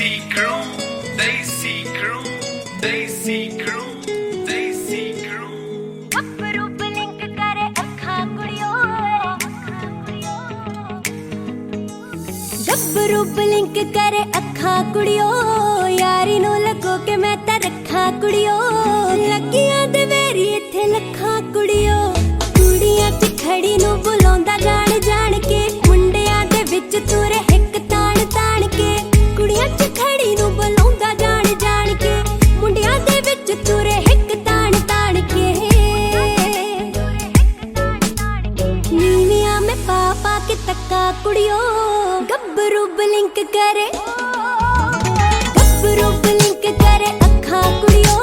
Desi crew, Desi crew, Desi crew, Desi crew. ਗੱਭਰੂ blink ਕਰੇ ਅੱਖਾਂ ਕੁੜੀਓ, ਗੱਭਰੂ ਬਲਿੰਕ ਕਰੇ ਅੱਖਾਂ ਕੁੜੀਓ, ਯਾਰੀ ਨੂੰ ਲੱਗੋ ਕਿ ਮੈਂ ਤਾਂ ਰੱਖਾਂ ਕੁੜੀਓ, ਲੱਗੀਆਂ ਦੇ ਮੇਰੀ ਇੱਥੇ ਲੱਖਾਂ ਕੁੜੀਓ, ਕੁੜੀਆਂ 'ਚ ਖੜੀ ਨੂੰ ਬੁਲਾਉਂਦਾ ਜਾਣ ਜਾਣ ਕੇ, ਮੁੰਡਿਆਂ ਦੇ ਵਿੱਚ ਤੁਰੇ ਹਿੱਕ ਤਾਣ ਤਾਣ ਕੇ, ਕੁੜੀਆਂ 'ਚ ਖੜੀ ਨੂੰ ਬੁਲਾਉਂਦਾ ਜਾਣ ਜਾਣ ਕੇ, ਮੁੰਡਿਆਂ ਦੇ ਵਿੱਚ ਤੁਰੇ ਹਿੱਕ ਤਾਣ ਤਾਣ ਕੇ, ਨੀਵੀਆਂ ਮੈਂ ਪਾ ਪਾ ਕੇ ਤੱਕਾ ਕੁੜੀਓ, ਗੱਭਰੂ ਬਲਿੰਕ ਕਰੇ, ਗੱਭਰੂ ਬਲਿੰਕ ਕਰੇ ਅੱਖਾਂ ਕੁੜੀਓ,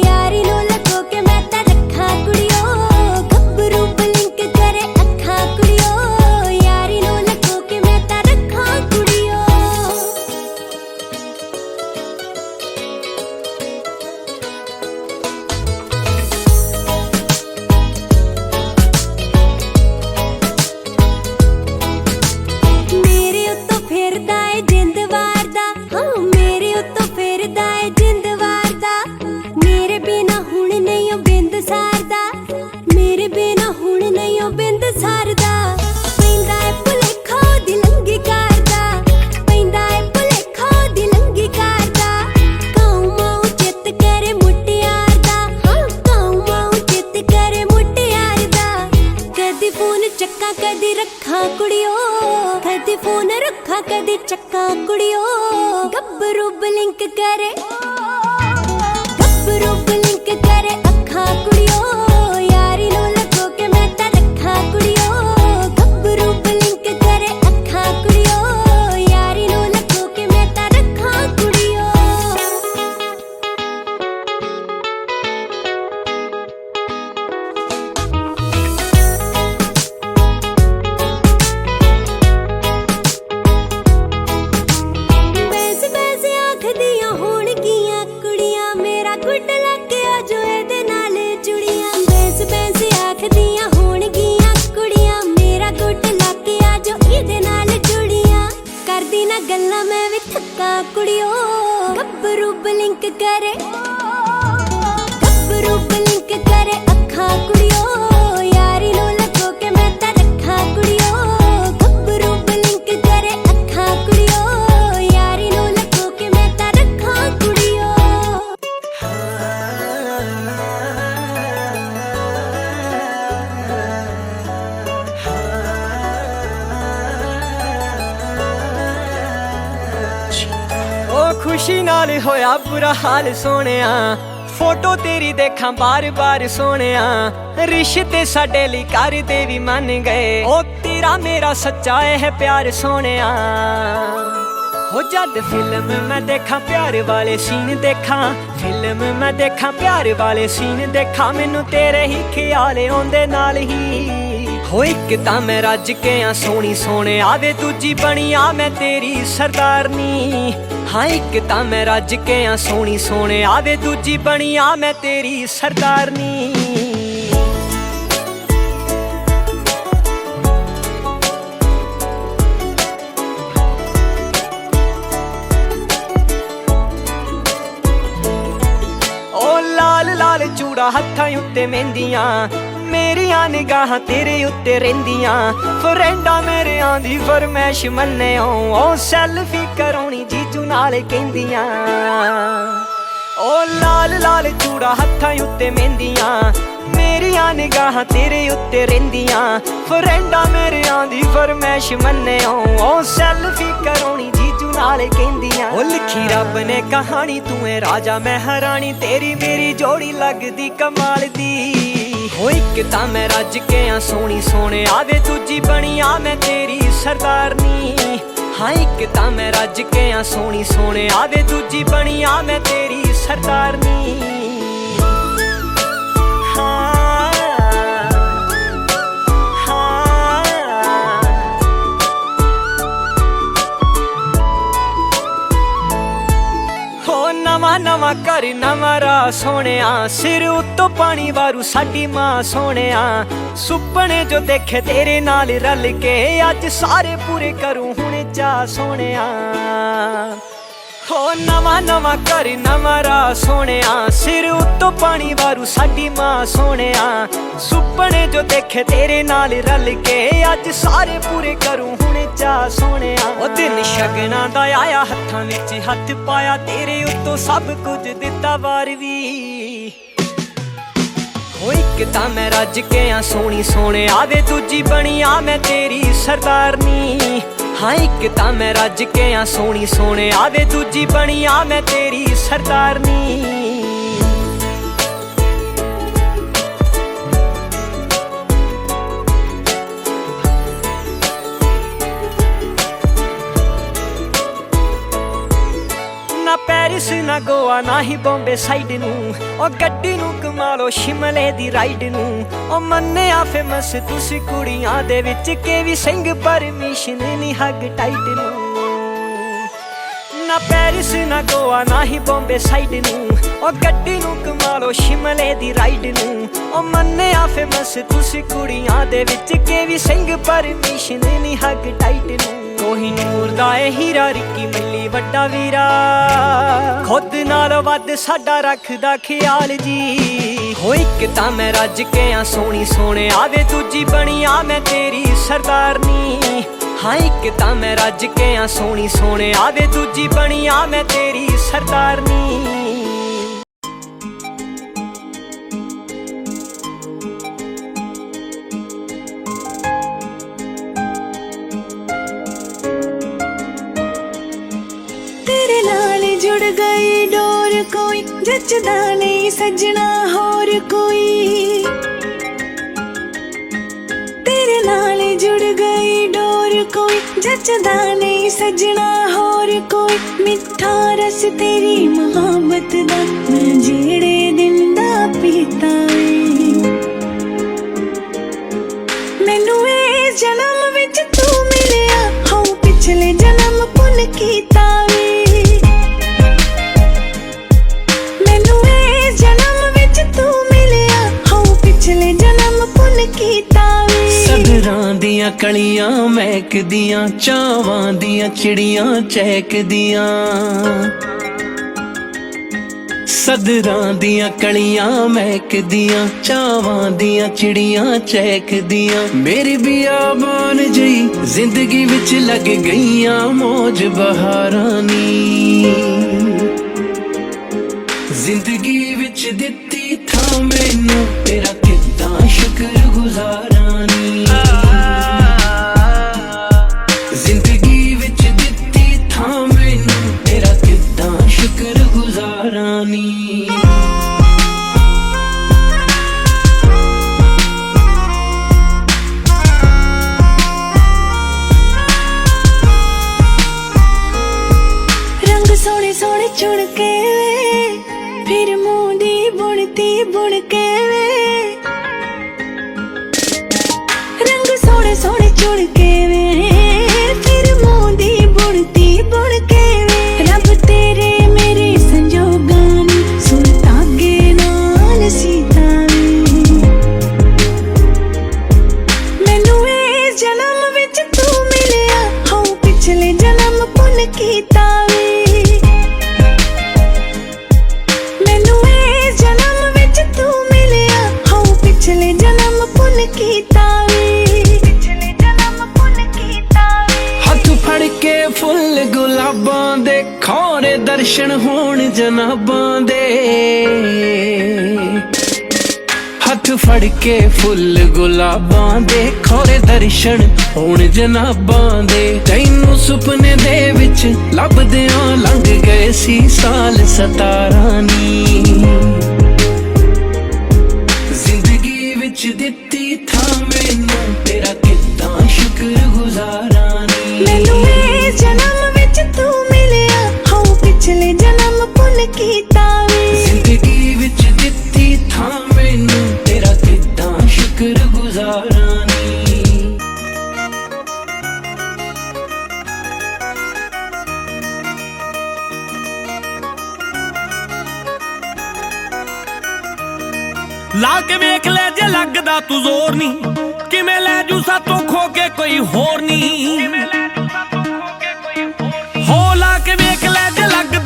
ਯਾਰੀ ਨੂੰ ਲੱਗੋ ਕਿ ਮੈਂ ਤਾਂ ਰੱਖਾਂ ਕੁੜੀਓ, ਗੱਭਰੂ ਬਲਿੰਕ ਕਰੇ ਅੱਖਾਂ ਕੁੜੀਓ, ਯਾਰੀ ਨੂੰ ਲੱਗੋ ਕਿ ਮੈਂ ਤਾਂ ਰੱਖਾਂ ਕੁੜੀਓ। ਮੇਰੇ ਉੱਤੋਂ ਫਿਰਦਾ ਏ ਜਿੰਦ ਵਾਰਦਾ, ਹਾਂ ਮੇਰੇ ਉੱਤੋਂ ਫਿਰਦਾ ਏ ਜਿੰਦ ਵਾਰਦਾ, ਮੇਰੇ ਬਿਨਾ ਹੁਣ ਨਹੀਂ ਓ ਬਿੰਦ ਸਾਰਦਾ, ਮੇਰੇ ਬਿਨਾ ਹੁਣ ਨਹੀਂ ਓ ਬਿੰਦ ਸਾਰਦਾ, ਪੈਂਦਾ ਏ ਭੁਲੇਖਾ ਉਹਦੀ ਲੰਗੀ ਕਰਦਾ, ਪੈਂਦਾ ਏ ਭੁਲੇਖਾ ਉਹਦੀ ਲੰਗੀ ਕਰਦਾ, ਕਾਊ ਮਾਊ ਚਿੱਤ ਕਰੇ ਮੁਟਿਆਰ ਦਾ, ਹਾਂ ਕਾਊ ਮਾਊ ਚਿੱਤ ਕਰੇ ਮੁਟਿਆਰ ਦਾ, ਕਦੀ ਫੋਨ ਚੱਕਾਂ ਕਦੀ ਰੱਖਾਂ ਕੁੜੀਓ, ਕਦੀ ਫੋਨ ਰੱਖਾਂ ਕਦੀ ਚੱਕਾਂ ਕੁੜੀਓ, ਗੱਭਰੂ ਬਲਿੰਕ ਕਰੇ, ਗੱਭਰੂ ਬਲਿੰਕ ਕਰੇ ਅੱਖਾਂ ਕੁੜੀਓ, ਯਾਰੀ ਨੂੰ ਲੱਗੋ ਕਿ ਮੈਂ ਤਾਂ ਰੱਖਾਂ ਕੁੜੀਓ, ਗੱਭਰੂ ਬਲਿੰਕ ਕਰੇ ਅੱਖਾਂ ਕੁੜੀਓ, ਯਾਰੀ ਨੂੰ ਲੱਗੋ ਕਿ ਮੈਂ ਤਾਂ ਰੱਖਾਂ ਕੁੜੀਓ। ਬੈਸ ਬੈਸ ਆਖਦੀਆਂ ਹੋਣਗੀਆਂ ਕੁੜੀਆਂ, ਮੇਰਾ ਗੁੱਡ ਲੱਗ ਗਿਆ ਜੋ ਇਹਦੇ ਨਾਲ ਜੁੜੀਆਂ, ਬੈਸ ਬੈਸ ਆਖਦੀਆਂ ਹੋਣਗੀਆਂ ਕੁੜੀਆਂ, ਮੇਰਾ ਗੁੱਡ ਲੱਗ ਗਿਆ ਜੋ ਇਹਦੇ ਨਾਲ ਜੁੜੀਆਂ, ਕਰਦੀ ਨਾ ਗੱਲਾਂ ਮੈਂ ਵੀ ਥੱਕਾ ਕੁੜੀਓ, ਗੱਭਰੂ ਬਲਿੰਕ ਕਰੇ, ਗੱਭਰੂ ਬਲਿੰਕ ਕਰੇ ਅੱਖਾਂ ਕੁੜੀਓ, ਯਾਰੀ ਨੂੰ ਲੱਗੋ ਕਿ ਮੈਂ ਤਾਂ ਰੱਖਾਂ ਕੁੜੀਓ, ਗੱਭਰੂ ਬਲਿੰਕ ਕਰੇ ਅੱਖਾਂ ਕੁੜੀਓ, ਯਾਰੀ ਨੂੰ ਲੱਗੋ ਕਿ ਮੈਂ ਤਾਂ ਰੱਖਾਂ ਕੁੜੀਓ। ओ खुशी नाल होया बुरा हाल सोनिया, फोटो तेरी देखा बार बार सोनिया, रिश्ते साडे लई करदे भी मन गए, ओ तेरा मेरा सच्चा है प्यार सोनिया, हो जद फिल्म मैं देखा प्यार वाले सीन देखा, फिल्म मैं देखा प्यार वाले सीन देखा, मैनू तेरे ही ख्याल आउंदे नाल ही, हो एक तां मैं रज के आ सोहनी सोहणे आवे, दूजी बनी आ मैं तेरी सरदारनी, हाँ एक तां मैं रज के आ सोहनी सोहणे आवे, दूजी बनी आ मैं तेरी सरदारनी। लाल चूड़ा हत्थां उत्ते मेहंदियां, मेरियां निगाहां तेरे उत्ते रहिंदियां, फ्रेंडा मेरे आंदी फरमैश मन्ने ओ सैल्फी कराउणी जीजू नाल कहंदियां, ओ लाल लाल चूड़ा हत्थां उत्ते मेहंदियां, मेरियां निगाहां तेरे उत्ते रहिंदियां, फ्रेंडा मेरे आंदी फरमैश मन्ने ओ सैल्फी कराउणी जीजू नाल कहंदियां, ओ लिखी रब ने कहानी तू है राजा मैं हरानी, तेरी मेरी जोड़ी लगदी कमाल दी, हो एक तां मैं रज के आ सोहनी सोहणे आवे, दूजी बनी आ मैं तेरी सरदारनी, हाँ एक तां मैं रज के आ सोहनी सोहणे आवे, दूजी बनी आ मैं तेरी सरदारनी। नवा नवा घर नवा राह सोहणिया, सिर उत्तों पानी वारू साडी मां सोहणिया, सुपने जो देखे तेरे नाल रल के, अज सारे पूरे करूं हुण चाह सोहणिया, ਹੋ ਨਵਾਂ ਨਵਾਂ ਕਰ ਨਵਾਂ ਰਾਹ ਸੋਹਣਿਆ, ਸਿਰ ਉੱਤੋਂ ਪਾਣੀ ਵਾਰੂ ਸਾਡੀ ਮਾਂ ਸੋਹਣਿਆ। ਸੁਪਨੇ ਜੋ ਦੇਖੇ ਤੇਰੇ ਨਾਲ ਰਲ ਕੇ, ਅੱਜ ਸਾਰੇ ਪੂਰੇ ਕਰੂੰ ਹੁਣ ਚਾਹ ਸੋਹਣਿਆ। ਉਹ ਦਿਨ ਸ਼ਗਨਾਂ ਦਾ ਆਇਆ, ਹੱਥਾਂ ਵਿੱਚ ਹੱਥ ਪਾਇਆ, ਤੇਰੇ ਉੱਤੋਂ ਸਭ ਕੁਝ ਦਿੱਤਾ ਵਾਰ ਵੀ। ਹੋ ਇੱਕ ਤਾਂ ਮੈਂ ਰੱਜ ਕੇ ਆ ਸੋਹਣੀ ਸੋਹਣਿਆ ਵੇ, ਦੂਜੀ ਬਣੀ ਆ ਮੈਂ ਤੇਰੀ ਸਰਦਾਰਨੀ। ਹਾਂ ਇੱਕ ਤਾਂ ਮੈਂ ਰੱਜ ਕੇ ਆ ਸੋਹਣੀ ਸੋਹਣਿਆ ਵੇ, ਦੂਜੀ ਬਣੀ ਆ ਮੈਂ ਤੇਰੀ ਸਰਦਾਰਨੀ। ਨਾ ਪੈਰਿਸ ਨਾ ਗੋਆ ਨਾ ਹੀ ਬੰਬੇ ਸਾਈਡ ਨੂੰ, ਉਹ ਗੱਡੀ ਨੂੰ ਕਮਾ ਲੋ ਸ਼ਿਮਲੇ ਦੀ ਰਾਈਡ ਨੂੰ। ਉਹ ਮੰਨਿਆ ਫੇਮਸ ਤੁਸੀਂ ਕੁੜੀਆਂ ਦੇ ਵਿੱਚ, ਕੇ ਵੀ ਸਿੰਘ ਪਰਮਿਸ਼ਨ ਨਹੀਂ ਹੱਗ ਟਾਈਟ ਨੂੰ। ਨਾ ਪੈਰਿਸ ਨਾ ਗੋਆ ਨਾ ਹੀ ਬੰਬੇ ਸਾਈਡ ਨੂੰ, ਉਹ ਗੱਡੀ ਨੂੰ ਕਮਾ ਲੋ ਸ਼ਿਮਲੇ ਦੀ ਰਾਈਡ ਨੂੰ। ਉਹ ਮੰਨਿਆ ਫੇਮਸ ਤੁਸੀਂ ਕੁੜੀਆਂ ਦੇ ਵਿੱਚ, ਕੇ ਵੀ ਸਿੰਘ ਪਰਮਿਸ਼ਨ ਨਹੀਂ ਹੱਗ ਟਾਈਟ ਨੂੰ। ਕੋਹੀਨੂਰ ਦਾ ਏ ਹੀਰਾ ਰਿੱਕੀ ਮੱਲੀ ਵੱਡਾ ਵੀਰਾ, ਖੁਦ ਨਾਲ ਵੱਧ ਸਾਡਾ ਰੱਖਦਾ ਖਿਆਲ ਜੀ। ਹੋ ਇੱਕ ਤਾਂ ਮੈਂ ਰੱਜ ਕੇ ਆ ਸੋਹਣੀ ਸੋਹਣਿਆ ਵੇ, ਦੂਜੀ ਬਣੀ ਆ ਮੈਂ ਤੇਰੀ ਸਰਦਾਰਨੀ। ਹਾਂ ਇੱਕ ਤਾਂ ਮੈਂ ਰੱਜ ਕੇ ਆ ਸੋਹਣੀ ਸੋਹਣਿਆ ਵੇ, ਦੂਜੀ ਬਣੀ ਆ ਮੈਂ ਤੇਰੀ ਸਰਦਾਰਨੀ। जुड़ गई डोर कोई जचदा नहीं सजना होर कोई। तेरे नाल जुड़ गई डोर कोई जचदा नहीं सजना होर कोई। मिठा रस तेरी मोहब्बत दा मैं जेड़े दिन दा पीता वे। मैनू इस जन्म विच तू मिलिया, हो पिछले जन्म पुन कीता वे। सदरां दियां कलियां महकदियां, चावां दियां चिड़ियां चहकदियां। सदरां दियां कलियां महकदियां, चावां दियां चिड़ियां चहकदियां। मेरी बियाबान जई जिंदगी विच लग गईयां मौज बहारां नी। जिंदगी विच दित्ती थां मैनू, तेरा किद्दां शुक्र गुजारां नी। जिंदगी विच दित्ती थां मैनू, तेरा किद्दां शुक्र गुजारां नी। रंग सोहणे सोहणे चुन के फिर मूंह दी बुनती बुन के वे। रंग सोहणे सोहणे चुन के वे, फिर मूंह दी बुनती बुन के वे। रब तेरे मेरे संजोगां नी, सुन धागे नाल सीता वे। मैनू इस जन्म विच तू मिलिया, हो पिछले जन्म पुन कीता वे। पिछले जन्म पुन कीता वे। हथ फड़ के फुल गुलाबां दे, खौरे दर्शन होण जनाबां दे। हथ फड़ के फुल गुलाबां दे, खौरे दर्शन होण जनाबां दे। तैनू सुपने दे विच लभदियां लंघ गए सी साल 17 नी। दित्ती थां मैनू, तेरा किद्दां शुक्र गुजारां नी। मैनू इस जन्म विच तू मिलिया, हो पिछले जन्म पुन कीता वे। जिंदगी विच दित्ती थां मैनू, तेरा किद्दां शुक्र गुजारां नी। ला के वेख ले जे लगदा तू जोर नी, किवें लै जू सातों खो के कोई होर नी। हो ला के वेख ले जे लगदा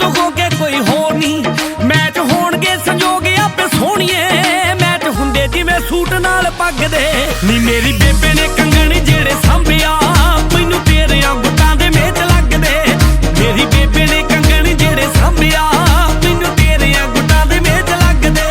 ਤੋਂ ਹੋ ਕੇ ਕੋਈ ਹੋਰ ਨਹੀਂ। ਮੈਚ ਹੋਣਗੇ ਸੰਜੋਗ ਆਪੇ ਸੋਹਣੀਏ, ਮੈਚ ਹੁੰਦੇ ਜਿਵੇਂ ਸੂਟ ਨਾਲ ਪੱਗ ਦੇ। ਨੀ ਮੇਰੀ ਬੇਬੇ ਨੇ ਕੰਗਣ ਜਿਹੜੇ ਸਾਂਭਿਆ, ਮੈਨੂੰ ਤੇਰਿਆਂ ਗੁੱਟਾਂ ਦੇ ਮੇਚ ਲੱਗਦੇ। ਮੇਰੀ ਬੇਬੇ ਨੇ ਕੰਗਣ ਜਿਹੜੇ ਸਾਂਭਿਆ, ਮੈਨੂੰ ਤੇਰਿਆਂ ਗੁੱਟਾਂ ਦੇ ਮੇਚ ਲੱਗਦੇ।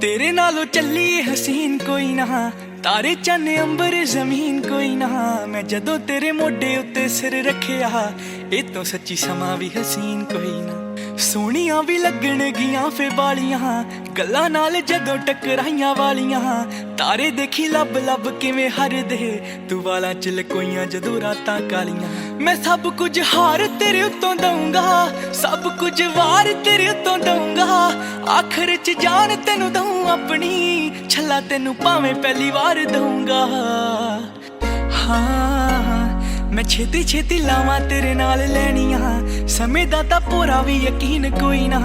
तेरे नालों चली हसीन कोई ना, तारे चन्न अंबर जमीन कोई ना। मैं जदों तेरे मोढे उत्ते सिर रखिया, ए तो सच्ची समा भी हसीन कोई ना। सोहणियां भी लगणगियां फे बालियां, गल्लां नाल जदों टकराइयां वालियां। तारे देखी लब लब किवें हरदे, तू वालां च लकोइयां जदों रातां कालियां। मैं सब कुछ हार तेरे उत्तों दूंगा, सब कुछ वार तेरे उत्तों दूंगा। आखिर च जान तेनू दूं अपनी, छल्ला तेनू भावें पहली वार दूंगा। हाँ मैं छेती छेती लावां तेरे नाल लैनियां, समय दा तां पूरा भी यकीन कोई ना।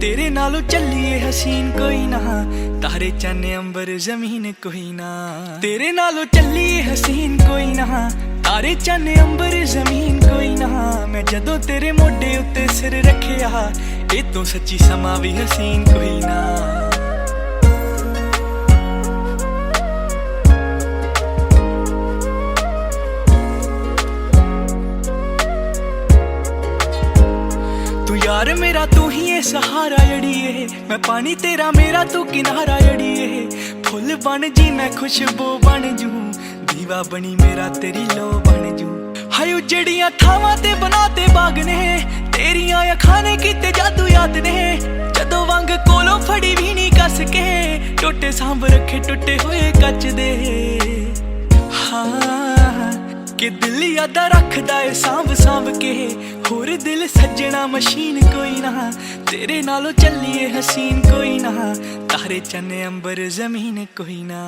तेरे नालों चलिए हसीन कोई ना, तारे चन्न अंबर जमीन कोई ना। तेरे नालों चलिए हसीन कोई ना, तारे चन्न अंबर जमीन कोई ना। मैं जदों तेरे मोढे उत्ते सिर रखिया, ए तो सच्ची समा भी हसीन कोई ना। यार मेरा तू ही है सहारा जड़िए, मैं पानी तेरा मेरा तू किनारा जड़िए। फुल बन जी मैं खुशबू बन जू, दीवा बनी मेरा तेरी लो बन जू। हाय उजड़ियां थावां ते बनाते बाग ने, तेरियां अखां ने कीते जादू याद ने। जदों वंग कोलों फड़ी भी नहीं कस के, टोटे सांभ रखे टुटे हुए कच दे। हाँ कि दिल यादा रखदा है सांभ सांभ के, होर दिल सज्जना मशीन कोई ना। तेरे नालों चलिए हसीन कोई ना, तारे चन्न अंबर जमीन कोई ना।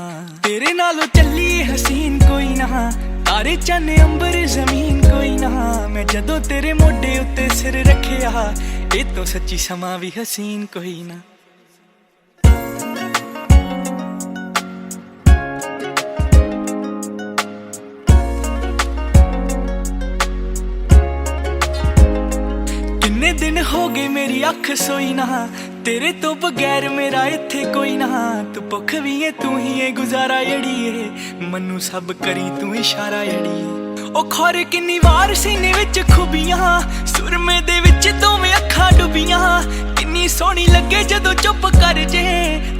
तेरे नालों चलिए हसीन कोई ना, तारे चन्न अंबर जमीन कोई ना। मैं जदों तेरे मोढे उत्ते सिर रखिया, ए तो सच्ची समा भी हसीन कोई ना। कितने दिन हो गए मेरी अख सोई ना, तेरे तो बगैर मेरा इत्थे कोई ना। तू भुख भी है तू ही है गुजारा जड़िए, मनु सब करी तू इशारा जड़िए। ओ खौर किन्नी वार सीने विच खुबियां, सुरमे दे विच दोवें अखां डुबियां। किन्नी सोहनी लगे जदों चुप कर जे,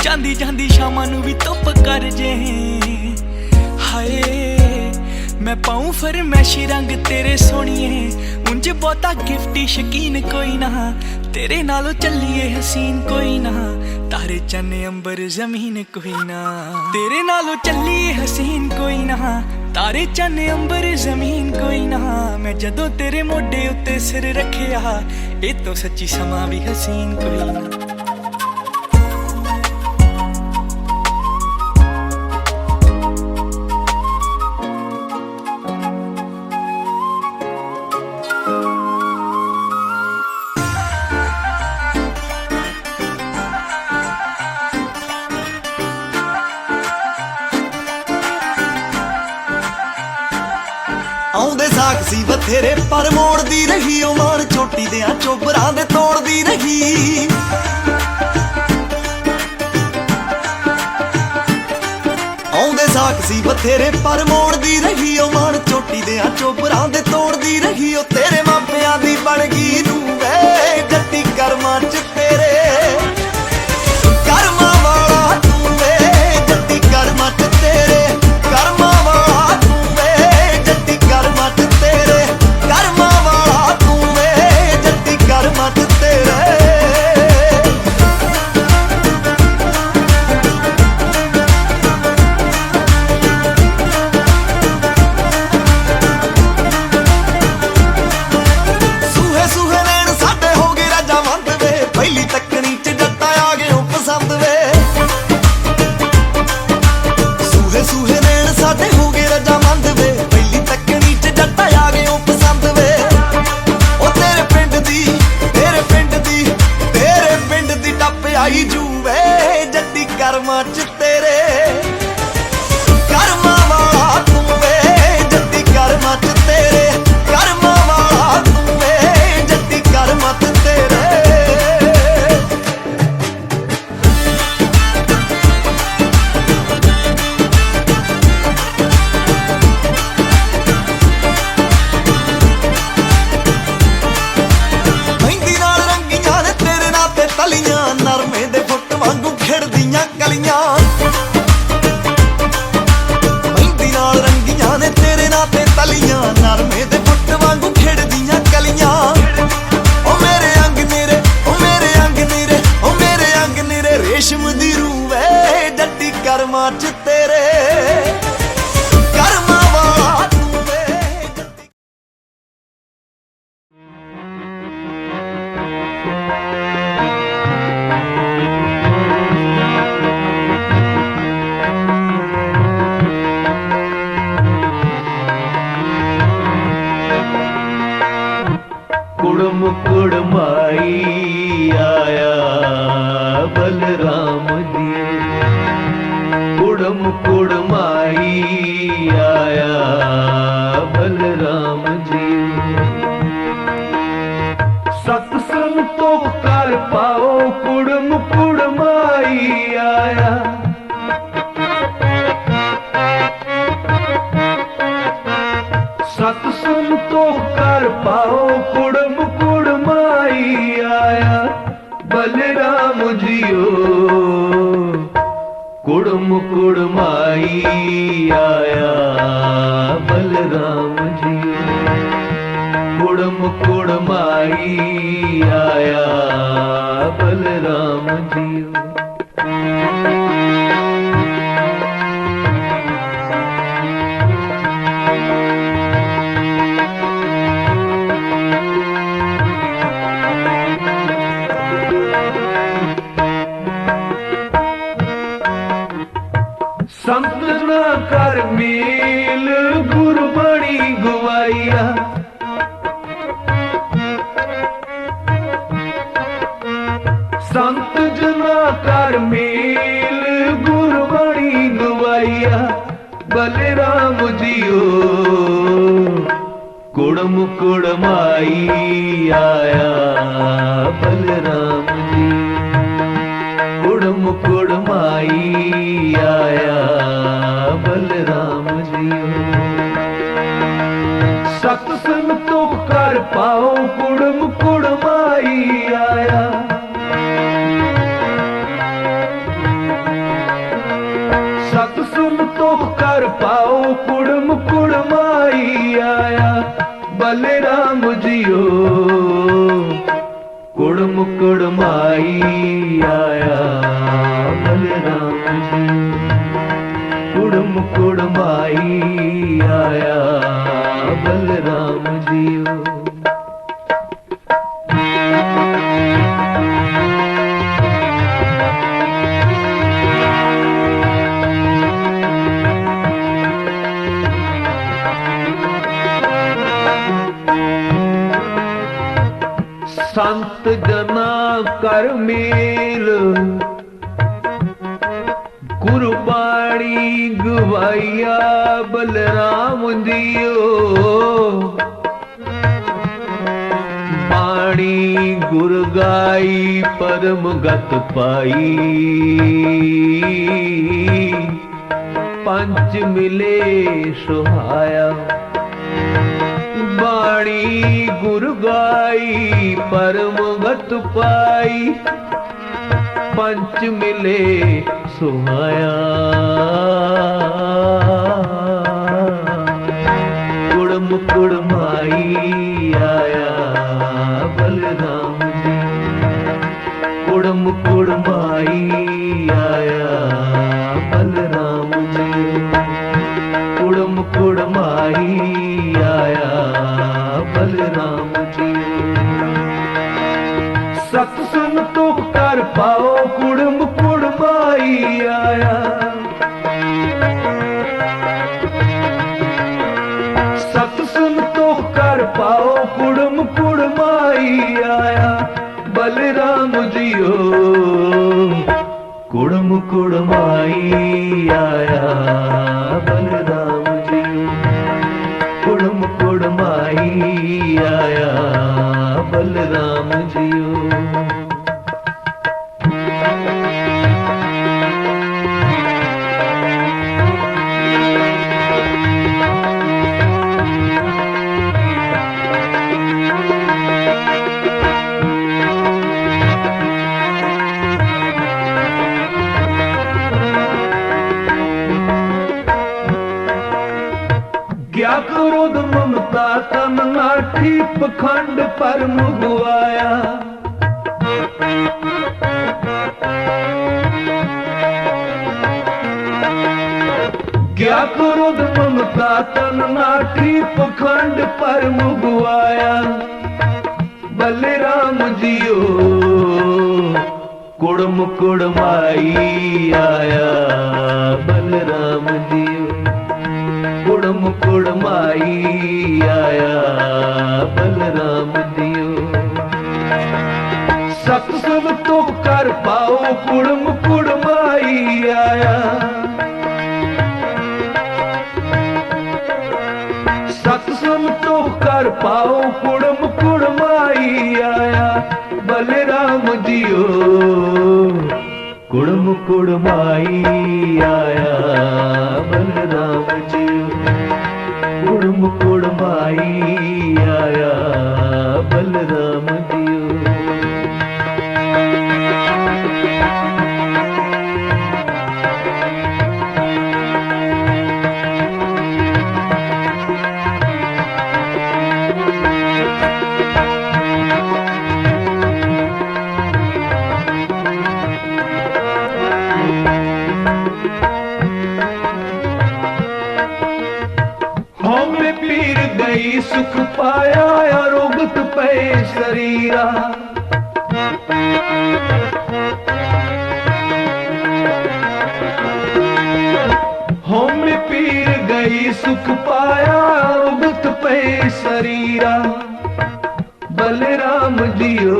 जांदी जांदी शामां नू भी धुप कर जे। हाय मैं पाऊं फरमैशी रंग तेरे सोहणिए, उंज बहुता गिफ्टी शकीन कोई ना। तेरे नालों चलिए हसीन कोई ना, तारे चन्न अंबर जमीन कोई ना। तेरे नालों चलिए हसीन कोई ना, तारे चन्न अंबर जमीन कोई ना। मैं जदों तेरे मोढे उत्ते सिर रखिया, ए तो सच्ची समा भी हसीन कोई ना। ਆਉਂਦੇ ਸਾਖ ਸੀ ਬਥੇਰੇ ਪਰ ਮੋੜਦੀ ਰਹੀ, ਉਹ ਮਾਣ ਛੋਟੀ ਦਿਆਂ ਚੋਬਰਾਂ ਦੇ ਤੋੜਦੀ ਰਹੀ। ਆਉਂਦੇ ਸਾਖ ਸੀ ਬਥੇਰੇ ਪਰ ਮੋੜਦੀ ਰਹੀ, ਉਹ ਮਾਣ ਛੋਟੀ ਦਿਆਂ ਚੋਬਰਾਂ ਦੇ ਤੋੜਦੀ ਰਹੀ। ਉਹ ਤੇਰੇ ਮਾਪਿਆਂ ਦੀ ਬਣ ਗਈ ਨੂੰ ਵੇ, ਜੱਟੀ ਕਰਮਾਂ ਚ ਤੇਰੇ ਕਰਮਾਂ ਵਾਲਾ ਤੂੰ ਵੇ, ਜੱਟੀ ਕਰਮਾਂ ਚ ਤੇਰੇ ਕਰਮਾਂ ਵਾਲਾ ਤੂੰ ਵੇ, ਜੱਟੀ ਕਰਮਾਂ ਚ ਤੇਰੇ ਕਰਮਾਂ ਵਾਲਾ ਤੂੰ ਵੇ, ਜੱਟੀ ਕਰਮਾਂ ਚ ਤੇਰੇ। ਸੂਹੇ ਸੂਹੇ ਨੈਣ खिड़दियां कलियां ओ मेरे अंग नीरे ओ मेरे अंग नीरे ओ मेरे अंग नीरे रेशम दी रूह वे जट्टी कर्मां च तेरे कर्मां वाला तू वे जट्टी। कुड़म कुड़माई आया बलराम जी, कुड़म कुड़माई आया बलराम जी। सत्संग तो कर पाओ कुड़म कुड़माई आया, सत्संग तो कर पाओ कुड़म कुड़माई आया बलराम जियो, कुड़म कुड़माई आया बलराम जियो, कुड़म कुड़माई आया बलराम जियो। संत ना कर मेल गुरबाणी गवाइया, संत जना कर मेल गुरबाणी गवाइया बलराम जियो, कुड़म कुड़माई आया बलराम जी, कुड़म कुड़माई आया बलराम जियो। सत्संग तो कर पाओ कुड़म कुड़माई आया, सत्संग तो कर पाओ कुड़म कुड़माई आया बलराम जियो, कुड़म कुड़माई आया बलराम जी, कुड़म कुड़माई आया बलराम जियो। संत जना कर मेल गुरबाणी गवाइया बलराम जियो, बाणी गुर गाई परम गत पाई, पंच मिले सुहाया, बाणी गुर गाई परम गत पाई, पंच मिले सुहाया, कुड़म कुड़माई आया बलराम जी, कुड़म कुड़माई आया बलराम जी, कुड़म कुड़माई आया बलराम जी। सत्संग तो कर पाओ कुड़म कुड़माई आया, सत्संग तो कर पाओ कुड़म कुड़माई आया बलराम जियो, कुड़म कुड़माई आया बलराम जियो, कुड़म कुड़माई आया बलराम जियो। क्या क्रोध ममता तन नाट नाठी पखंड पर मुगवाया। क्या क्रोध ममता तन नाठी पखंड पर मुगवाया। बलराम जियो कुड़म कुड़माई आया। बलराम जियो कुड़म कुड़माई आया। बलराम जियो सत्संग तो कर पाओ कुड़म कुड़माई आया। सत्संग तो कर पाओ कुड़म कुड़माई आया। बलराम जियो कुड़म कुड़माई आया। बलराम जियो कुड़म कुड़माई आया। बलराम जियो सुख पाया अरोगत पे शरीरा। हम पीर गई सुख पाया अरोगत पे शरीरा। बलराम जियो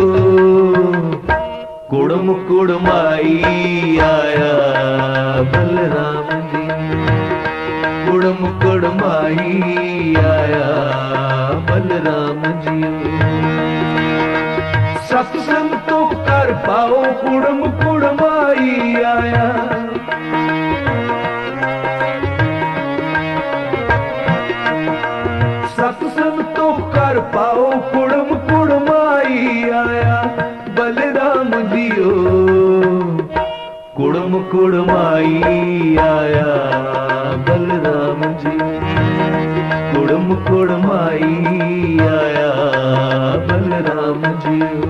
कुड़म कुड़माई आया। बलराम जी कुड़म कुड़माई आया। बलराम जियो सत्संग तो कर पाओ कुड़म कुड़माई आया। सत्संग तो कर पाओ कुड़म कुड़माई आया। बलराम जियो कुड़म कुड़माई आया। बलराम जियो कुड़म कुड़माई आया। बलराम जियो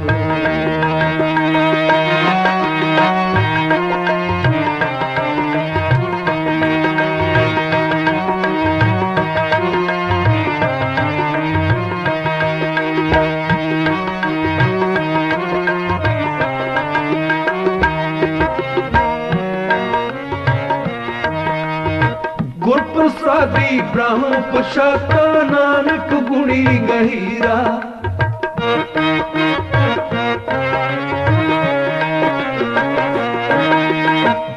गुरप्रसादी ब्रह्म पुषाता नानक गुणी गहीरा।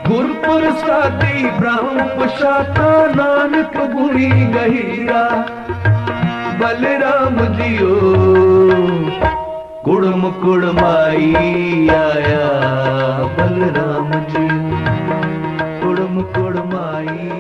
गुरप्रसादी ब्रह्म पुषाता नानक गुणी गहीरा। बलराम जियो कुड़म कुड़माई आया। बलराम जियो कुड़म कुड़माई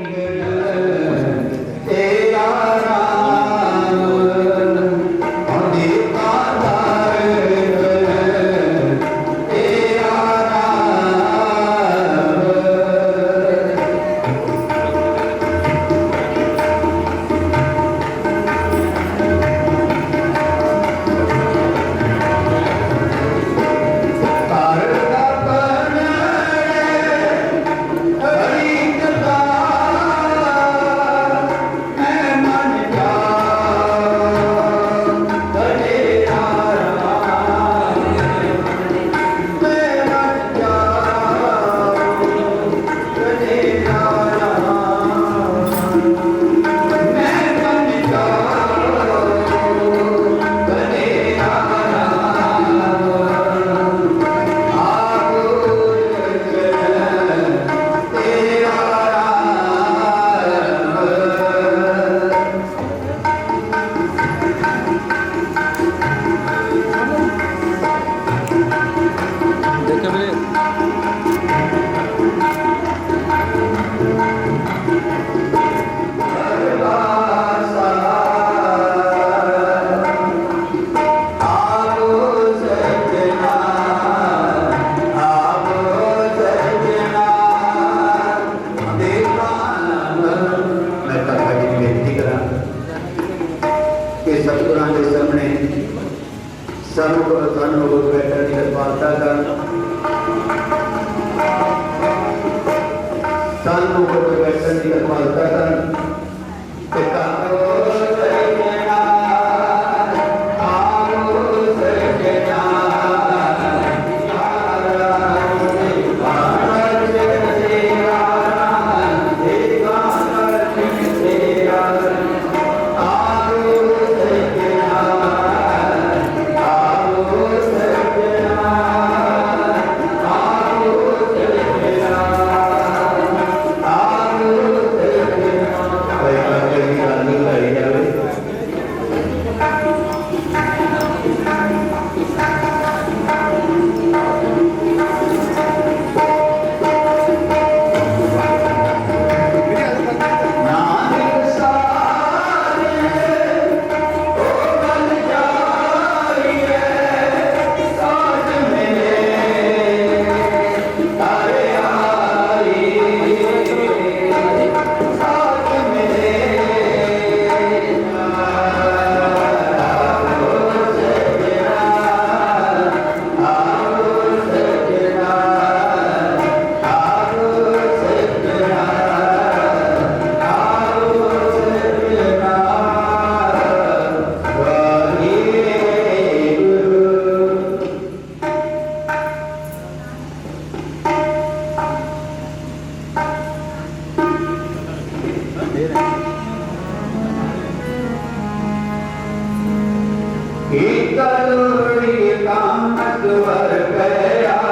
वर गया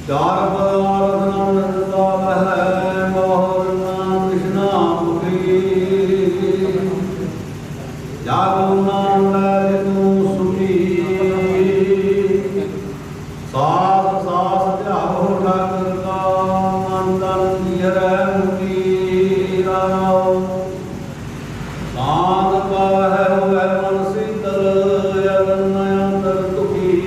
चार पदार्थ है मोहर नाम कृष्णा मुखी जागो नाम ले तू सुखी सास सास जागो ठाकुर का मन तन दियर मुखी राम साध पावै होवे मन शीतल अगन अंतर दुखी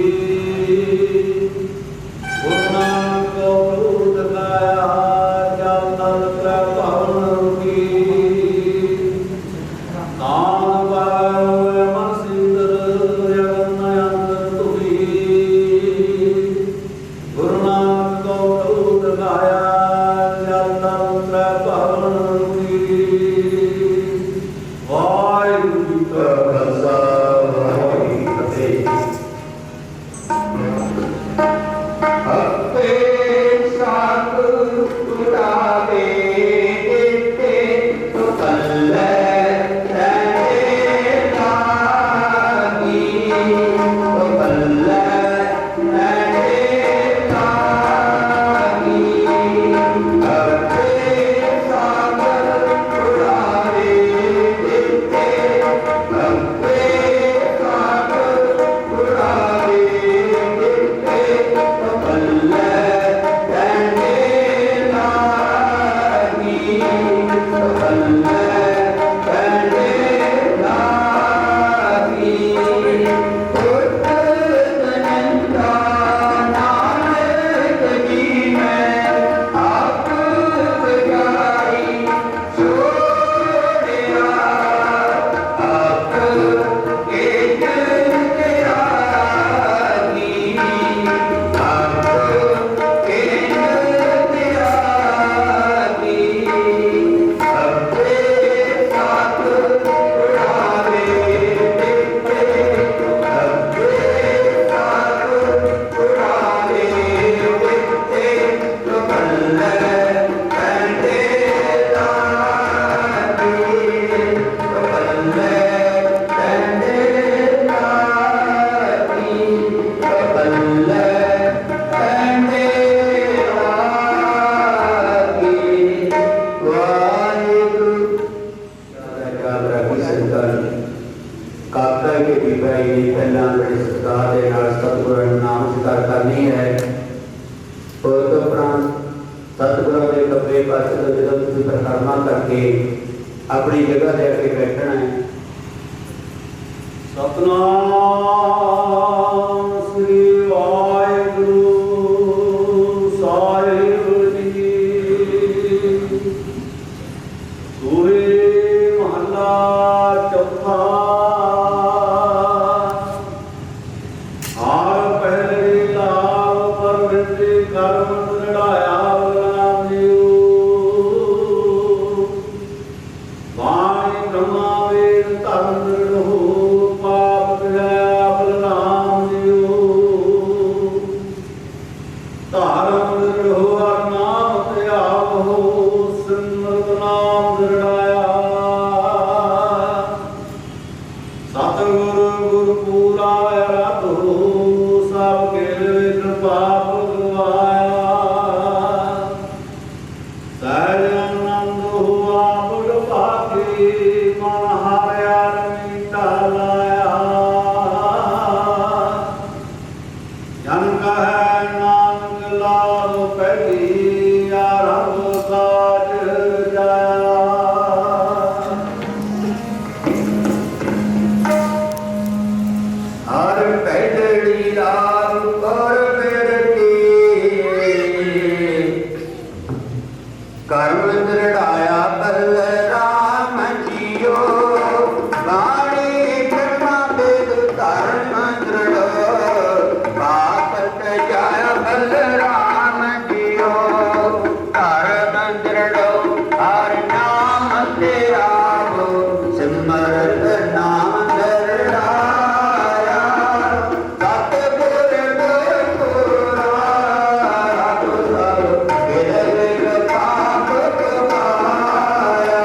ਕਾਕਾ ਕੇ ਬੀਬਾਈ ਨੇ ਪਹਿਲਾਂ ਬੜੇ ਸਤਿਕਾਰ ਦੇ ਨਾਲ ਸਤਿਗੁਰਾਂ ਨੂੰ ਨਾਮ ਸਿਕਾਰ ਕਰਨੀ ਹੈ। ਉਸ ਤੋਂ ਉਪਰੰਤ ਸਤਿਗੁਰਾਂ ਦੇ ਖੱਬੇ ਪਾਸੇ ਤੋਂ ਜਦੋਂ ਤੁਸੀਂ ਪਰਿਕਰਮਾ ਕਰਕੇ ਆਪਣੀ ਜਗ੍ਹਾ ਤੇ ਆ ਕੇ ਬੈਠਣਾ ਹੈ। ਸਤਨਾਮ ਸ੍ਰੀ ਵਾਹਿਗੁਰੂ ਸਾਹਿਬ ਜੀ। ਸੂਹੇ ਮਹੱਲਾ ਚੌਥਾ। ਆਰ ਪਹਿਲੇ ਲਾਭ ਪਰ ਵਿਰਤੀ ਕਰਮ ਦ੍ਰਿੜਾਇਆ ਬਲਰਾਮ ਜੀਓ। ਬਾਣੀ ਬ੍ਰਹਮਾ ਵੇਦ ਧਰਮ ਦ੍ਰਿੜ ਹੋ ਪਾਪ ਗਿਆ ਬਲਰਾਮ ਜੀਓ। ਧਰਮ ਦ੍ਰਿੜ ਹੋ ਹਰ ਨਾਮ ਧਿਆਵ ਹੋ ਸਿਮਰਤ ਨਾਮ ਦ੍ਰਿੜਾਇਆ। ਸਤਿਗੁਰ ਗੁਰ ਪੂਰਾ ਰਤ ਹੋ ਸਭ ਖੇਲ ਵਿੱਚ ਪਾਪ ਗਵਾਇਆ। ਸਹਿਜ ਆਨੰਦ ਹੋ ਆਪੜ ਭਾਗੀ ਮਨ ਹਾਰਿਆ ਮੀਠਾ ਲਾਇਆ। ਜਨ ਕਹੈ ਨਾਨਕ ਲਾਭ ਪਹਿਲੀ ਆਰੰਭ ਸਾਜ ਜਾਇਆ। ਹਰ ਪਹਿਲੀ ਲਾਭ ਪਰ ਬਿਰਤੀ ਕਰਮ ਦ੍ਰਿੜਾਇਆ ਬਲਰਾਮ ਜੀਓ। ਬਾਣੀ ਬ੍ਰਹਮਾ ਵੇਦ ਧਰਮ ਦ੍ਰਿੜ ਪਾਪ ਤਜਾਇਆ ਬਲਰਾਮ ਜੀਓ। ਧਰਮ ਦ੍ਰਿੜ ਹਰ ਨਾਮ ਤੇ ਆਵੋ ਸਿਮਰਤ ਨਾਮ ਦ੍ਰਿੜਾਇਆ। ਸਤਿਗੁਰ ਗੁਰ ਪੂਰਾ ਰਤ ਸਭ ਖੇਲ ਪਾਪ ਗਵਾਇਆ।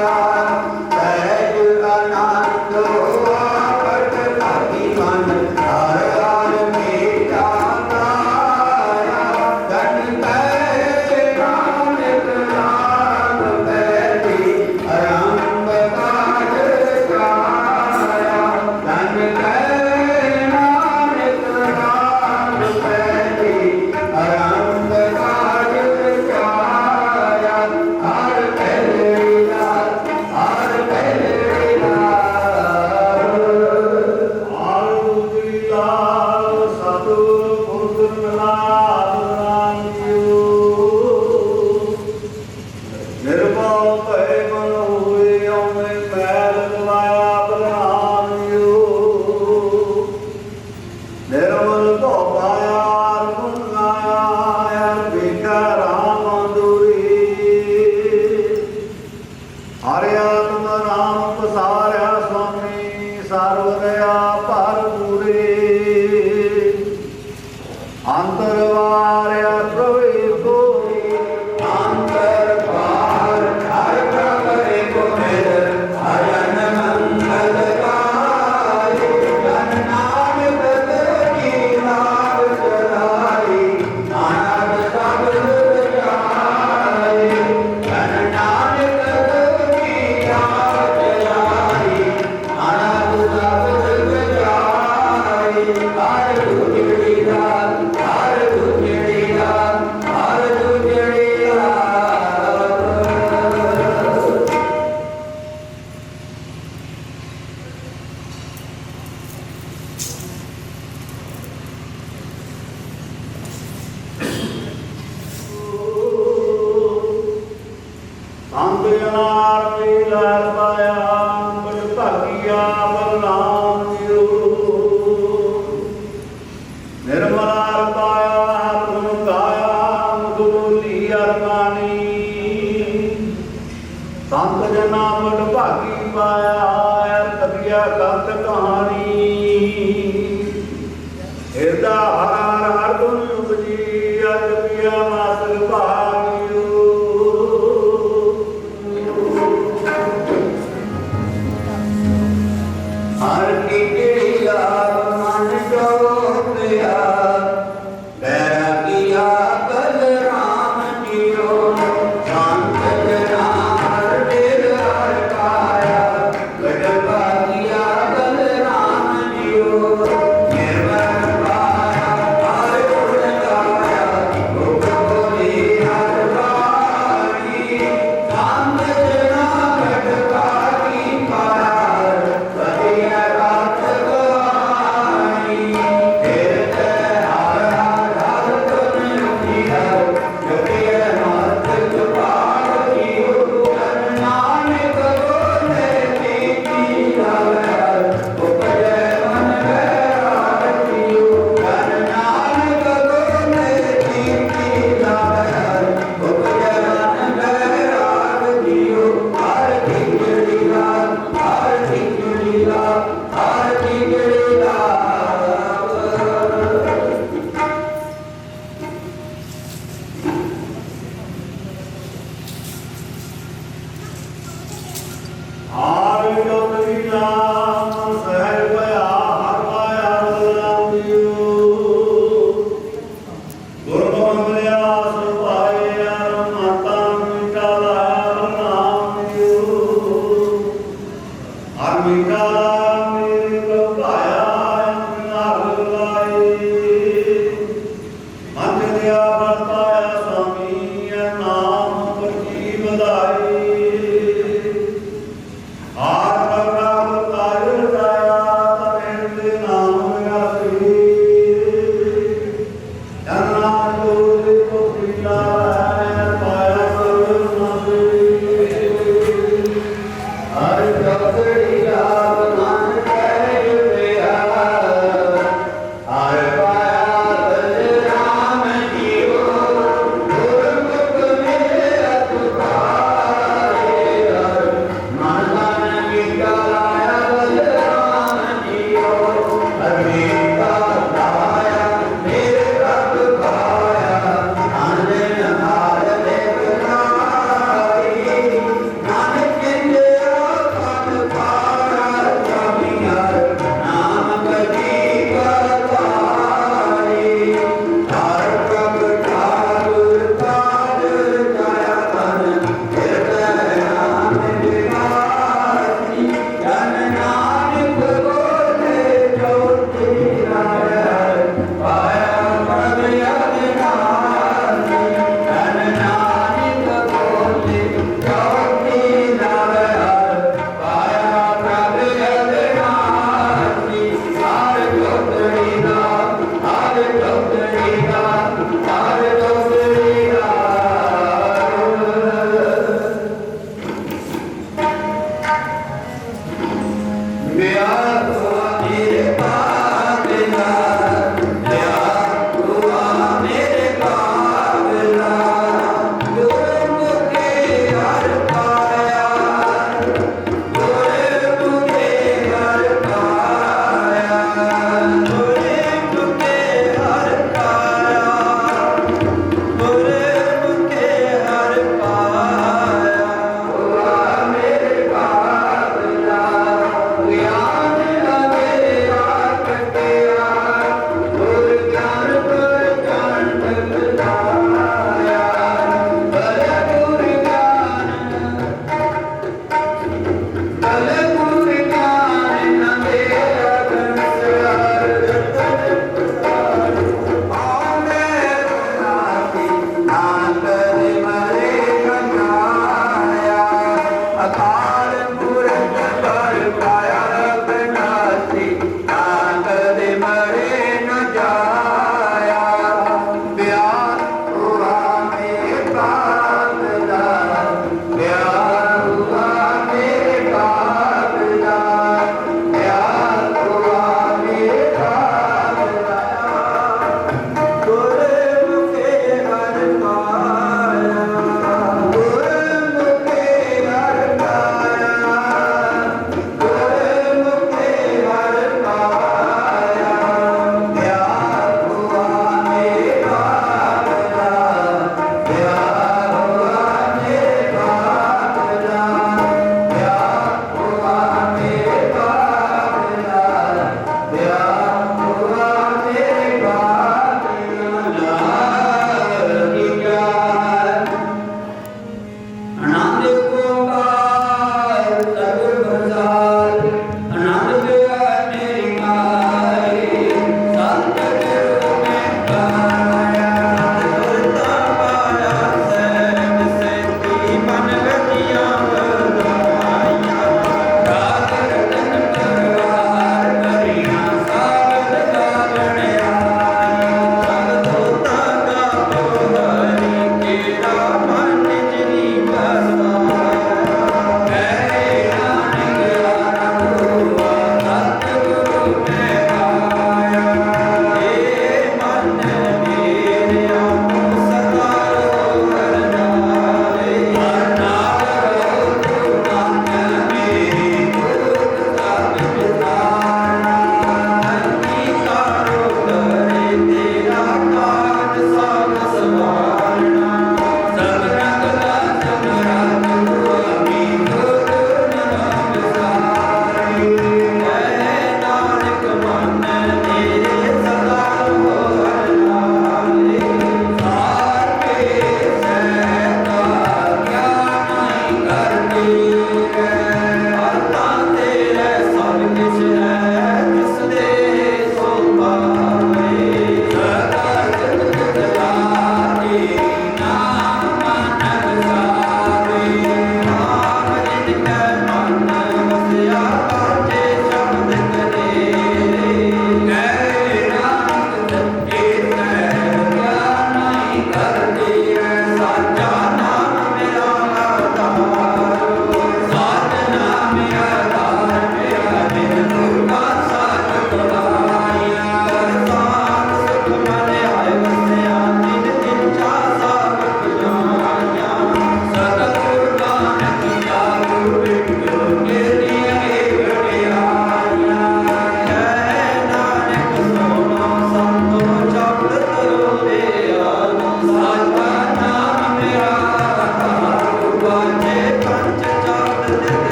ਸਹਿਜ ਆਨੰਦ ਹੋਆ ਪਟ ਭਾਗੀ ਮਨ ਹਰ ਹਰ ਮੀਠਾ ਲਾਇਆ। ਜਨ ਕੈ ਨਾਨਕ ਨਾਮ ਬੈਠੀ ਆਰੰਭ ਕਾਜ ਜਾਇਆ। ਜਨ ਕੈ ਨਾਨਕ ਨਾਮ ਬੈਠੀ ਆਰੰਭ ਕਾਜ ਜਾਇਆ। ਹਰ ਪਹਿਲੇ ਲਾਭ ਹਰ ਪਹਿਲੇ ਲਾਭ। ਹਰ ਦੂਜੀ ਲਾਭ ਸਤਿਗੁਰ ਗੁਰ ਮਿਲਾਪ ਰਾਮ ਜੀਓ। ਨਿਰਭਉ ਭੈ ਮਨ ਹੋਏ ਔਵੇਂ ਮੈਲ ਗਵਾਇਆ ਬਲਰਾਮ ਜੀਓ। ਨਿਰਮਲ ਭਉ ਪਾਇਆ ਗੁਣ ਗਾਇਆ ਵੇਖਿਆ ਰਾਮ ਦੂਰੀ। ਹਰਿ ਆਤਮ ਰਾਮ ਪਸਾਰਿਆ ਸੁਆਮੀ ਸਰਵ ਦਇਆ ਭਰਪੂਰੇ। ਅੰਤਰ ਵਾਰਿਆ ਪ੍ਰਭੂ ਏਕੋ ਅੰਤਰ ਪਾਰ ਹਰਿ ਪ੍ਰਭ ਏਕੋ ਮਿਲ ਹਰਿ ਮੰਗਲ ਗਾਏ। ਜਨ ਨਾਨਕ ਕੀ ਨਾਮ ਚਲਾਈ ਨਾਨਕ ਸਭ ਜਾਏ। ਜਨ ਨਾਨਕ ਕੀ ਨਾਮ ਚਲਾਈ ਨਾਨਕ ਸਭ ਜਾਏ। ਹਰ ਗੁਜਰੀ ਰਾਤ ਹਰ ਗੁਜਰੀ ਰਾਤ ਹਰ ਗੁਜਰੀ ਰਾਤ। ਅੰਗ ਜਨਾਰ ਕੀ ਲਾਲ ਪਾਇਆ ਬੜ ਭਾਗੀਆ ਬਲਰਾਮ ਜੀਓ। ਨਿਰਮਲਾ ਪਾਇਆ ਤੁਮ ਗਾਇਆ ਮੁਖ ਬੋਲੀ ਅਰਮਾਨੀ। ਸੰਤ ਜਨਾ ਬੜ ਭਾਗੀ ਪਾਇਆ ਤਬੀਆ ਕੰਤ ਕਹਾਣੀ। ਹਿਰਦਾ ਹਰ ਹਰ ਗੁਣ ਉਪਜੀ ਅਜ ਪਿਆ ਮਾਸਲ ਭਾਗਿਓ। ਹਰ ਕੀ ਜਿਹੜੀ ਲਾਭ ਮਨ ਡੋਬਿਆ ਬੈਰਾਗੀਆ ਬਲਰਾਮ ਜੀਓ। ਸੰਤ ਜਨਾ ਹਰ ਦਿਲ ਹਰ ਪਾਇਆ ਗੜ ਭਾਗਿਆ ਬਲਰਾਮ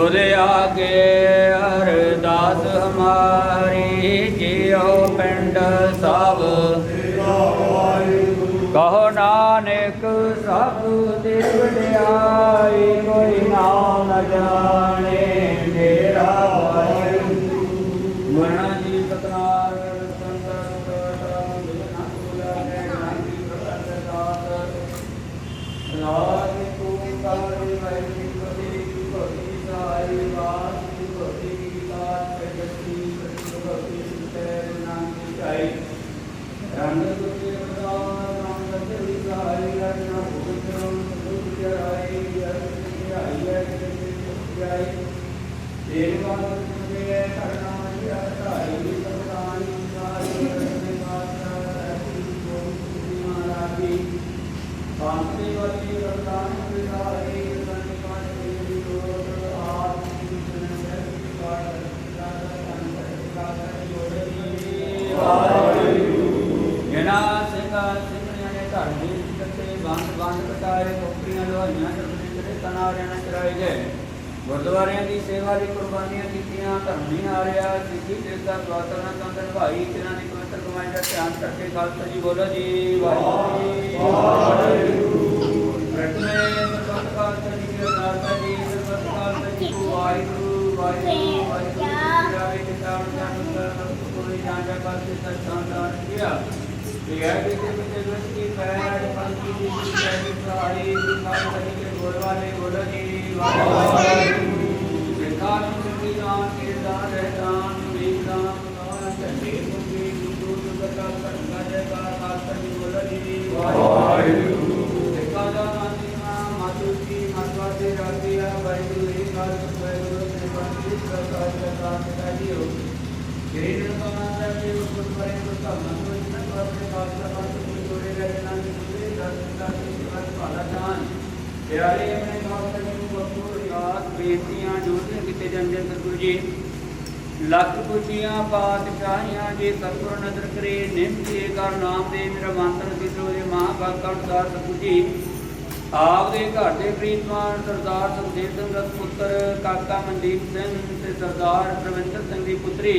तुझ आगे अरदास हमारी जियो पिंड सब कहो नानक सब दिल वड्याई कोई नाम न जाने मेरा भाई मना जी सतनाम गुरुद्वारियां की सेवा की कुर्बानियां कीतियां धर्म नहीं हारिया सिੱਖੀ देवता स्वातन कंदन भाई तिन्हां ने पवित्र कमाई का ध्यान करके खालसा जी बोलो जी वाहिगुरू रटने सत खालसा जी के खालसा जी सत खालसा जी को वाहिगुरू वाहिगुरू वाहिगुरू जावे किताब जान कोई जांचा खालसे सत शानदार किया ये है कि विश्व की पैर पंक्ति की जय सहाय खालसा जी के बोलवाले बोलो जी वाहिगुरू प्यारे अपने खालसा जी को बखूर बेटियां जोड़ियां किते जांदे सतगुरु जी लख पुछियां पातशाहियां जे सतगुर नजर करे निमचे कर नाम दे मेरा मंत्र सिद्धो जे महाभागा अनुसार सतगुरु जी आप दे घर दे प्रीतमान सरदार सुखदेव ਸਿੰਘ ਦਾ ਪੁੱਤਰ ਕਾਕਾ ਮਨਦੀਪ ਸਿੰਘ ਤੇ ਸਰਦਾਰ ਪ੍ਰਵਿੰਦਰ ਸਿੰਘ ਦੀ ਪੁੱਤਰੀ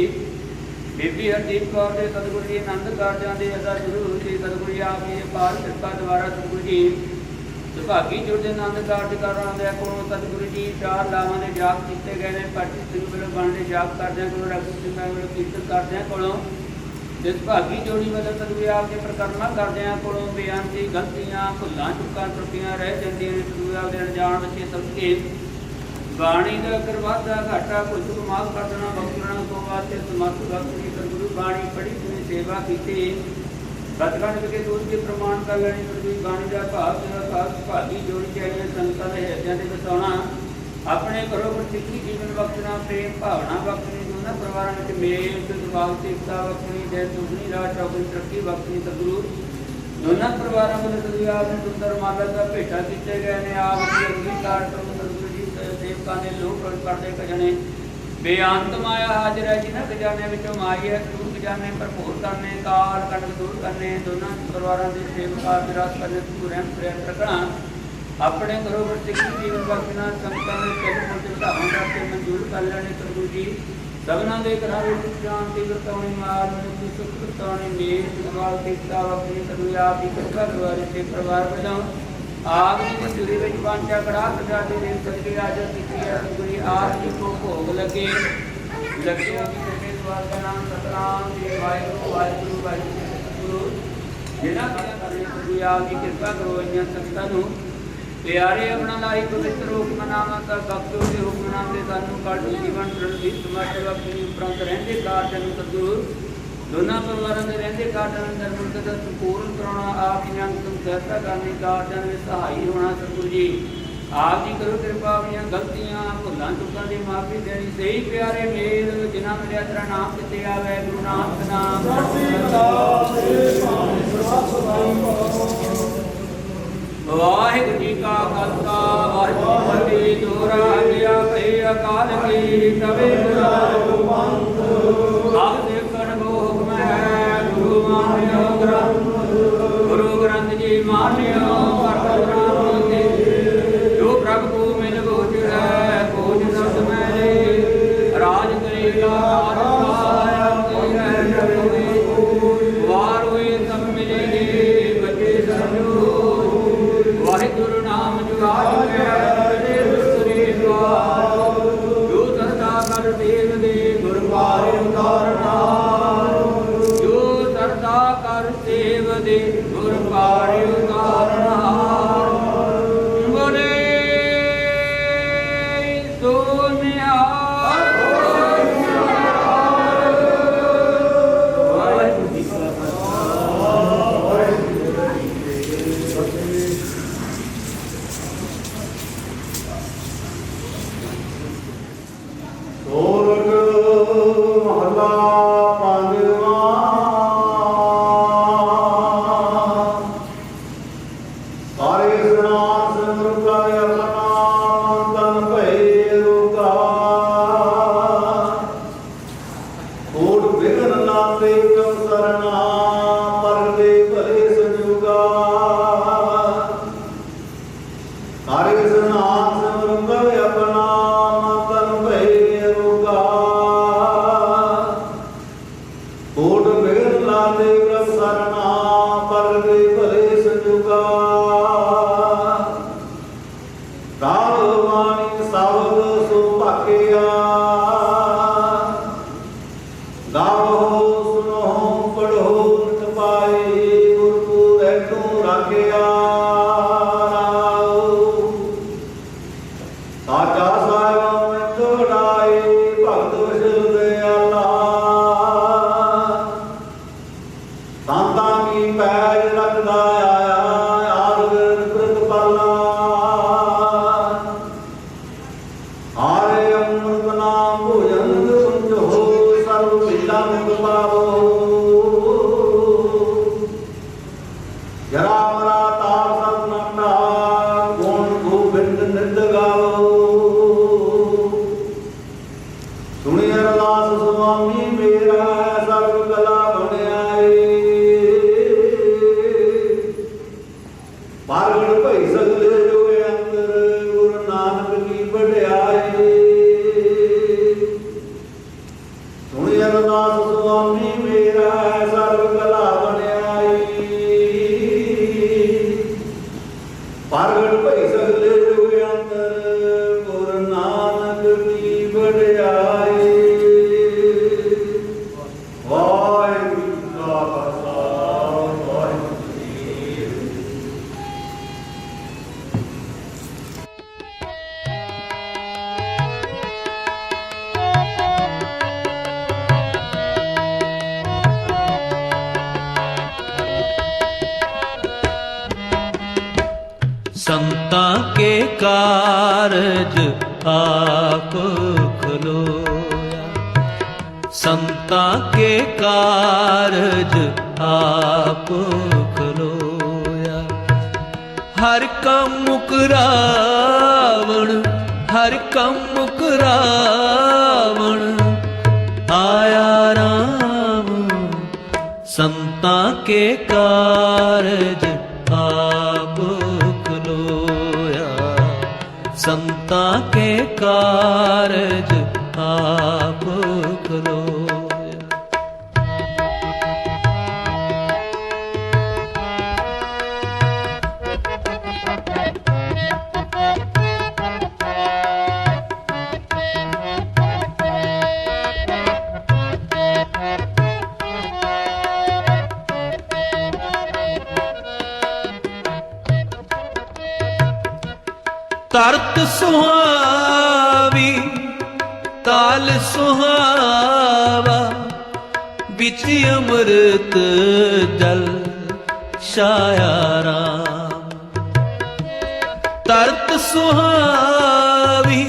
ਬੀਬੀ ਹਰਦੀਪ ਕੌਰ ਦੇ ਸਤਗੁਰੂ ਜੀ ਆਨੰਦ ਕਾਰਜਾਂ ਦੇ ਅਦਾ ਸ਼ੁਰੂ ਹੋਈ ਸਤਗੁਰੂ ਜੀ ਆਪ ਜੀ ਪਾਰ ਕਿਰਪਾ ਦੁਆਰਾ ਸਤਗੁਰੂ ਜੀ ਸੁਭਾਗੀ ਜੁੜਦੇ ਆਨੰਦ ਕਾਰਜ ਕਰਾਂ ਦੇ ਕੋਲੋਂ ਸਤਿਗੁਰੂ ਜੀ ਚਾਰ ਲਾਵਾਂ ਦੇ ਜਾਪ ਕੀਤੇ ਗਏ ਨੇ ਪਾਠੀ ਸਿੰਘ ਵੱਲੋਂ ਬਣਦੇ ਜਾਪ ਕਰਦਿਆਂ ਕੋਲੋਂ ਰਖਤ ਸਿੰਘ ਵੱਲੋਂ ਕੀਰਤਨ ਕਰਦਿਆਂ ਕੋਲੋਂ ਜਿਸ ਭਾਗੀ ਜੋੜੀ ਵੱਲੋਂ ਸਤਿਗੁਰੂ ਆਪ ਦੇ ਪ੍ਰਕਰਮਾਂ ਕਰਦਿਆਂ ਕੋਲੋਂ ਬੇਅੰਤੀ ਗਲਤੀਆਂ ਭੁੱਲਾਂ ਚੁੱਕਾਂ ਤਰੁੱਟੀਆਂ ਰਹਿ ਜਾਂਦੀਆਂ ਨੇ ਸਤਿਗੁਰੂ ਆਪ ਦੇ ਅਣਜਾਣ ਬੱਚੇ ਸਮਝ ਕੇ ਬਾਣੀ ਦਾ ਕਰਵਾਦਾ ਘਾਟਾ ਭੁੱਲ ਚੁੱਕ ਮਾਫ ਕਰ ਦੇਣਾ ਬਖਸ਼ਣਾ ਤੋਂ ਵਾਸਤੇ ਸਮਰਥ ਬਖਸ਼ੀ ਸਤਿਗੁਰੂ ਬਾਣੀ ਪੜ੍ਹੀ ਤੁਸੀਂ ਸੇਵਾ ਕੀਤੀ सतगढ़ के दूध के प्रमाण कर लेने सतगुरु बाणी का भाव खास भागी जोड़ी चाहिए संतां के हृदय से बसाना अपने घरों पर सिੱਖੀ जीवन बख्शना प्रेम भावना बख्शनी दोनों परिवारों में मेल सद्भाव एकता बख्शनी जय दुगनी राह चौगुनी तरक्की बख्शनी सतगुरु दोनों परिवारों को सतगुरु आपने सुंदर माला का भेटा किए गए ने आप अंगीकार करो सतगुरु जी सेवकों ने लोग पढ़ते कजने बेअंत माया हाजिर है जिन्हें खजाने विचों माई है दूर खजाने भरपूर करने काल कटक दूर करने दोनों परिवारों के सेवका विरास करने रहम प्रेम रखना अपने घरों पर सिੱਖੀ जीवन बख्शना संगतां के चल मुझे ढावां करके मंजूर कर लेने सतगुरु जी सबना के घरों में शांति बरताउणी मार मनुष्य सुख बरताउणी मेल सद्भाव एकता अपनी सतगुरु आप की कृपा द्वारा से परिवार बढ़ाओ आप जी मंजूरी में पांचा कड़ा सजा दे सदके आजर की सतगुरु आप जी को भोग लगे लगे अभी द्वार का नाम सतनाम जी वाहिगुरू वाहिगुरू वाहिगुरू जिन्हां दा करने सतगुरु आप की कृपा करो इन्हां संगतां नूं प्यारे अपना लाई पवित्र हुक्म नामा का बख्शो के हुक्म नाम दे सानू कल जीवन रणदीप समर्थ अपनी उपरंत रहंदे कार्य नूं सतगुरु दोनों परिवारों के रहते कार्यों अंदर मुर्तदा संपूर्ण कराना आप जी अंग सहायता करने कार्यों में सहाई होना सतगुरु जी आप जी करो कृपा अपनी गलतियां भुलां चुकां दी माफी देनी सही प्यारे मेल जिन्हां मिलिया तेरा नाम किते आवे गुरु नानक नाम वाहिगुरू जी का खालसा वाहिगुरू जी की फतेह दोहरा गया कहे अकाल की तवे आप देखण को हुक्म है गुरु मानियो गुरु ग्रंथ जी मानियो जो प्रभु को मिल गोच है खोज सब में ਨਿਹਾਲ ਵਾਹਿਗੁਰੂ ਜੀ ਕਾ ਸੋਰਠ ਮਹਲਾ ਪੰਜਵਾਂ। ਸਾਰੇ ਸਨਾਨ ਸਿਮਰ ਕਰ ਆਪਣਾ ਤਨ ਭੈ ਰੋਗਾ। ਕੋਟ ਵਿਗਨ ਲਾਤੇ ਕਮ ਸਰਨਾ ਪਰਦੇ ਭਲੇ ਸੰਜੋਗਾ। ਸਾਰੇ ਸਨਾਨ ਸਿਮਰ ਕਰ ਆਪਣਾ ਤਨ ਭੈ ਰੋਗਾ। ਕੋਟ ਵਿਗਨ ਲਾਤੇ ਕਮ ਸਰਨਾ ਪਰਦੇ ਭਲੇ ਸੰਜੋਗਾ। ਰਾਵ ਮਾਨਿਕ ਸਾਵਧ ਸੋ ਭਾਕਿਆ। ਗਾਵੋ ਸੁਨੋ ਪੜੋ ਨਿਤ ਪਾਏ ਗੁਰੂ ਰਹਿਣੋ ਰਾਖਿਆ। ਸਾਚਾ ਸਾਹਿਬ ਮੈਂ ਤੋੜਾਏ ਭਗਤ ਵਸ਼ਲ ਦਿਆਲਾ। ਸੰਤਾਂ ਕੀ ਪੈਜ ਰੱਖਦਾ ਆਇਆ ਆਰਗਨ ਪ੍ਰਤਪਾਲਾ। ਆਰੇ ਅੰਮ੍ਰਿਤ ਨਾਮ ਭੋਜਨ ਸਮਝੋ ਸਰਬ ਪੀਲਾ ਮੁਖ ਪਾਵੋ। ਜਰਾ ਮਰਾ ਤਾਪ ਸਤਨਾਮਾ ਗੁਣ ਗੋਬਿੰਦ ਨਿੰਦ ਗਾਵੋ। ਸੁਣੀ ਅਰਦਾਸ ਸੁਆਮੀ ਮੇਰਾ ਸਰਬ ਕਲਾ ਬਣਾਏ। ਪ੍ਰਗਟ ਭਈ ਸਗਲੇ ਜੋ ਅੰਦਰ ਗੁਰੂ ਨਾਨਕ ਕੀ ਵਡਿਆਈ। ਸੁਣੀ ਅਰਦਾਸ ਸੁਆਮੀ ਮੇਰਾ ਸਰਬ ਕਲਾ ਬਣਾਈ। ਪ੍ਰਗਟ ਭਈ ਸਗਲੇ ਜੋ ਅੰਦਰ ਗੁਰੂ ਨਾਨਕ ਕੀ ਵਡਿਆਈ। ਵਾਹਿਗੁਰੂ ਜੀ ਕਾ ਖਾਲਸਾ ਵਾਹਿਗੁਰੂ ਜੀ ਕੀ ਫਤਿਹ। संता के कारज आप खलोया। संता के कारज आप खलोया। हर कम मुकरावण हर कम मुकरावण आया राम। संता के कारज आप खलोया। संता के कारज आप खलोया। तरत सुहावी ताल सुहावा। बिच अमृत जल छाया राम। तरत सुहावी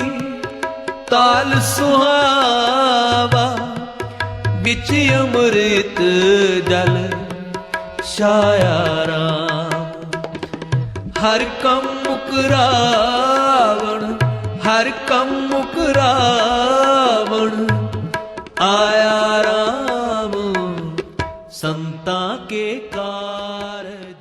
ताल सुहावा। बिच अमृत जल छाया राम। हर कम मुकरावण हर कम मुकरावण आया राम। संता के कारज